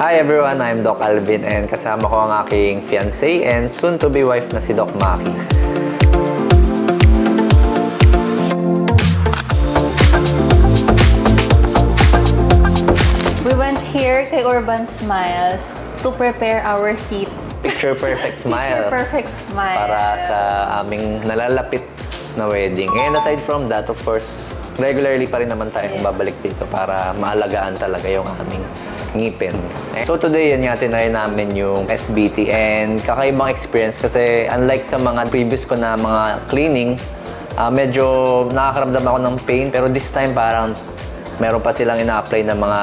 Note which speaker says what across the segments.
Speaker 1: Hi everyone, I'm Doc Alvin and kasama ko ang aking fiancé and soon-to-be wife na si Doc Maki.
Speaker 2: We went here kay Urban Smiles to prepare our feet.
Speaker 1: Picture perfect smile.
Speaker 2: Picture perfect smile.
Speaker 1: Para sa aming nalalapit na wedding. And aside from that, of course, regularly pa rin naman tayong babalik dito para maalagaan talaga yung aming ngipin. So today, yan nga tinry namin yung SBT and kakaibang experience kasi unlike sa mga previous ko na mga cleaning, medyo nakakaramdam ako ng pain pero this time parang meron pa silang ina-apply na mga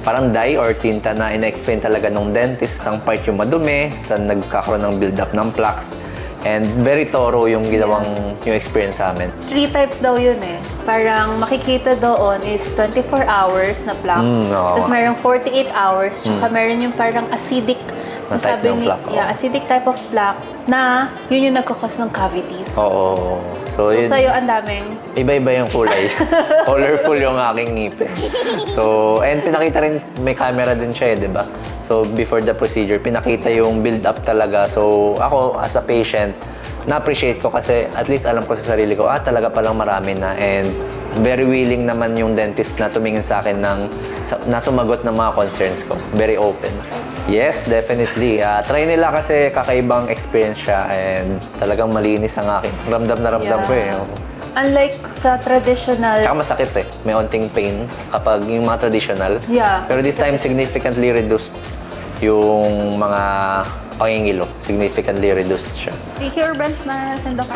Speaker 1: parang dye or tinta na ina-explain talaga ng dentist. Ang part yung madumi, saan nagkakaroon ng build-up ng plaques. And very thorough yung ginawang yung experience sa amin.
Speaker 2: 3 types daw yun eh. Parang makikita doon is 24 hours na plaque. Tapos mayroong 48 hours. Tsaka meron yung parang acidic
Speaker 1: na type ng plaque.
Speaker 2: Yeah, acidic type of plaque na yun yung nagkakos ng cavities.
Speaker 1: Oo. So
Speaker 2: sa'yo ang daming
Speaker 1: iba-iba yung kulay. Colorful yung aking ngipin. So, and pinakita rin, may camera din siya eh, di ba? So, before the procedure, pinakita yung build-up talaga. So, ako, as a patient, na-appreciate ko kasi at least alam ko sa sarili ko, talaga palang marami na. And very willing naman yung dentist na tumingin sa akin na sumagot ng mga concerns ko. Very open. Yes, definitely. Try nila kasi kakaibang experience siya and talagang malinis ang akin. Ramdam na ramdam ko eh.
Speaker 2: Unlike sa traditional...
Speaker 1: Kaya masakit eh. May onting pain kapag yung mga traditional.
Speaker 2: Yeah.
Speaker 1: Pero this time, significantly reduced yung mga pangingilo. Significantly reduced siya.
Speaker 2: Thank you, Urban Smiles and Doc.